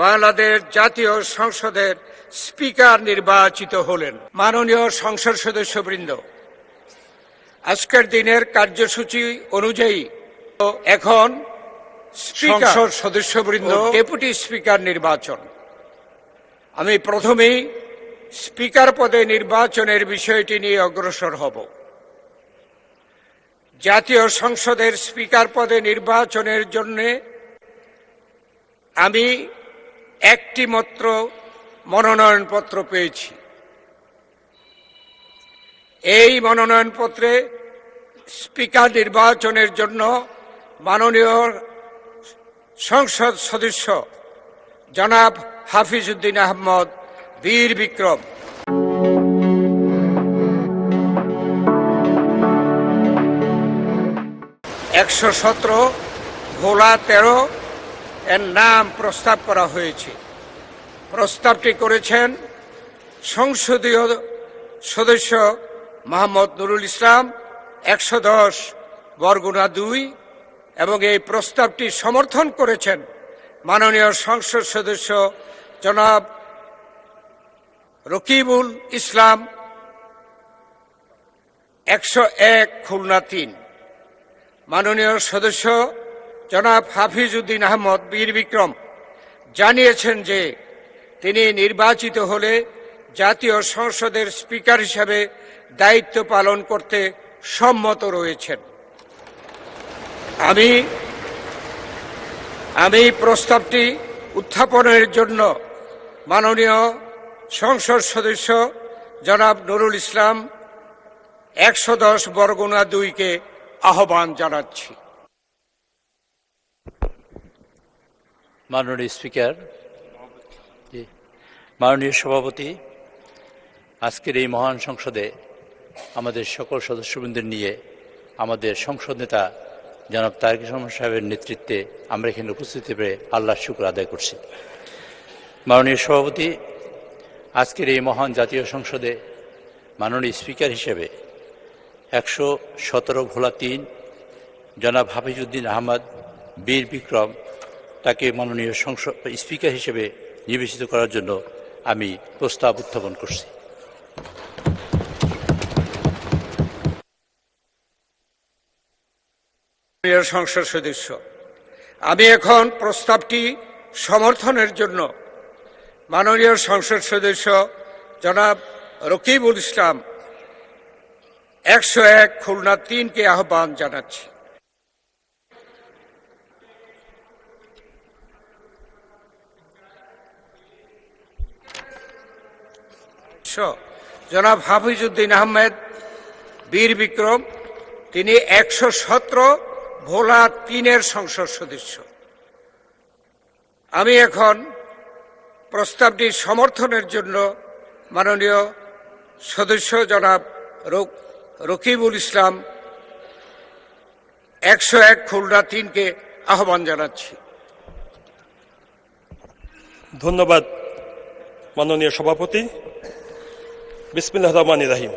বাংলাদেশ জাতীয় সংসদের স্পিকার নির্বাচিত হলেন। মাননীয় সংসদ সদস্যবৃন্দ, আজকের দিনের কার্যসূচি অনুযায়ী এখন সংসদ সদস্যবৃন্দ ডেপুটি স্পিকার নির্বাচন। আমি প্রথমেই স্পিকার পদে নির্বাচনের বিষয়টি নিয়ে অগ্রসর হব। জাতীয় সংসদের স্পিকার পদে নির্বাচনের জন্য আমি একটি মাত্র মনোনয়নপত্র পেয়েছি। এই মনোনয়নপত্রে স্পিকার নির্বাচনের জন্য মাননীয় সংসদ সদস্য জনাব হাফিজউদ্দিন আহমদ বীর বিক্রম, #117 ভোলা 13 এর নাম প্রস্তাব করা হয়েছে। প্রস্তাবটি করেছেন সংসদীয় সদস্য মোহাম্মদ নুরুল ইসলাম 110 বরগুনা 2 এবং এই প্রস্তাবটি সমর্থন করেছেন মাননীয় সংসদ সদস্য জনাব রকিবুল ইসলাম 101 খুলনা 3। মাননীয় সদস্য জনাব হাফিজউদ্দিন আহমদ বীর বিক্রম জানিয়েছেন যে তিনি নির্বাচিত হলে জাতীয় সংসদের স্পিকার হিসাবে দায়িত্ব পালন করতে সম্মত রয়েছেন। আমি প্রস্তাবটি উত্থাপনের জন্য মাননীয় সংসদ সদস্য জনাব নুরুল ইসলাম 110 বরগুনা 2-কে আহ্বান জানাচ্ছি। মাননীয় স্পিকার, মাননীয় সভাপতি, আজকের এই মহান সংসদে আমাদের সকল সদস্যবৃন্দের নিয়ে আমাদের সংসদ নেতা জনাব তারেক রহমান সাহেবের নেতৃত্বে আমরা এখানে উপস্থিত পেরে আল্লাহর শুকর আদায় করছি। মাননীয় সভাপতি, আজকের এই মহান জাতীয় সংসদে মাননীয় স্পিকার হিসেবে 117 ভোলা 3 জনাব হাফিজউদ্দিন আহমদ বীর বিক্রম তাকে মাননীয় স্পিকার হিসেবে নির্বাচিত করার জন্য আমি প্রস্তাব উত্থাপন করছি। সংসদ সদস্য, আমি এখন প্রস্তাবটি সমর্থনের জন্য মাননীয় সংসদ সদস্য জনাব রকিবুল ইসলাম 101 খুলনা 3-কে আহ্বান জানাচ্ছি। জনাব হাফিজউদ্দিন আহমেদ বীর বিক্রম, তিনি 117 ভোলা 3-এর সংসদ সদস্য। আমি এখন প্রস্তাবটি সমর্থনের জন্য মাননীয় সদস্য জনাব রকিবুল ইসলাম 101 খুলনা 3-কে আহ্বান জানাচ্ছি। ধন্যবাদ মাননীয় সভাপতি। বিসমিল্লাহির রহমানির রহিম।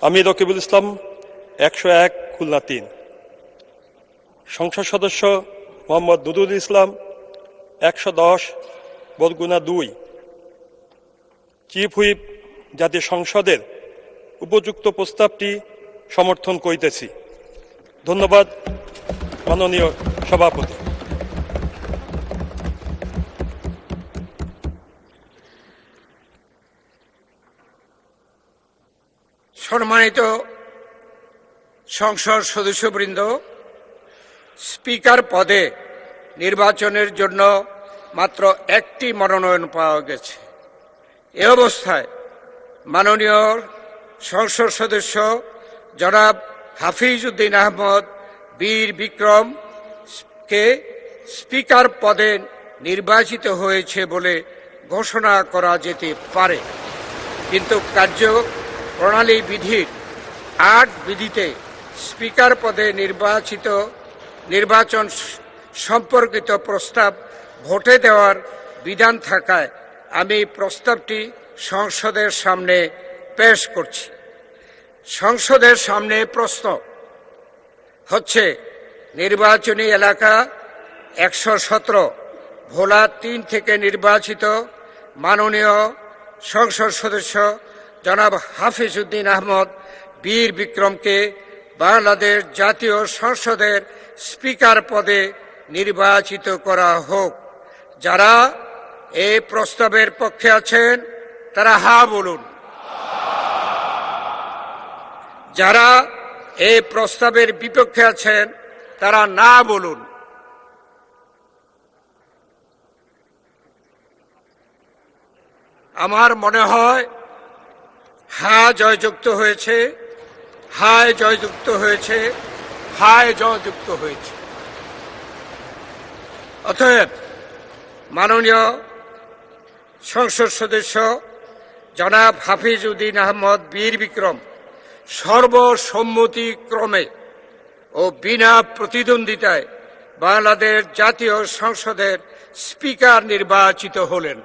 আমি রকিবুল ইসলাম 101 খুলনা 3, সংসদ সদস্য মোহাম্মদ নুরুল ইসলাম 110 বরগুনা 2, চিফ হুইপ জাতীয় সংসদের উপযুক্ত প্রস্তাবটি সমর্থন করিতেছি। ধন্যবাদ মাননীয় সভাপতি। সম্মানিত সংসদ সদস্যবৃন্দ, স্পিকার পদে নির্বাচনের জন্য মাত্র একটি মনোনয়ন পাওয়া গেছে। এ অবস্থায় মাননীয় সংসদ সদস্য জনাব হাফিজউদ্দিন আহমদ বীর বিক্রমকে স্পিকার পদে নির্বাচিত হয়েছে বলে ঘোষণা করা যেতে পারে, কিন্তু কার্যপ্রণালী বিধির 8 বিধিতে স্পিকার পদে নির্বাচন সম্পর্কিত প্রস্তাব ভোটে দেওয়ার বিধান থাকায় আমি প্রস্তাবটি সংসদের সামনে পেশ করছি। সংসদের সামনে প্রশ্ন হচ্ছে নির্বাচনী এলাকা 117 ভোলা 3 থেকে নির্বাচিত মাননীয় সংসদ সদস্য জনাব হাফিজ উদ্দিন আহমদ বীর বিক্রমকে বাংলাদেশ জাতীয় সংসদের স্পিকার পদে নির্বাচিত করা হোক। যারা এই প্রস্তাবের পক্ষে আছেন তারা হা বলুন। যারা এই প্রস্তাবের বিপক্ষে আছেন তারা না বলুন। আমার মনে হয় হা জয়যুক্ত হয়েছে, হায় জয়যুক্ত হয়েছে, হায় জয়যুক্ত হয়েছে। অতএব মাননীয় সংসদ সদস্য জনাব হাফিজ উদ্দিন আহমদ বীর বিক্রম সর্বসম্মতিক্রমে ও বিনা প্রতিদ্বন্দ্বিতায় বাংলাদেশ জাতীয় সংসদের স্পিকার নির্বাচিত হলেন।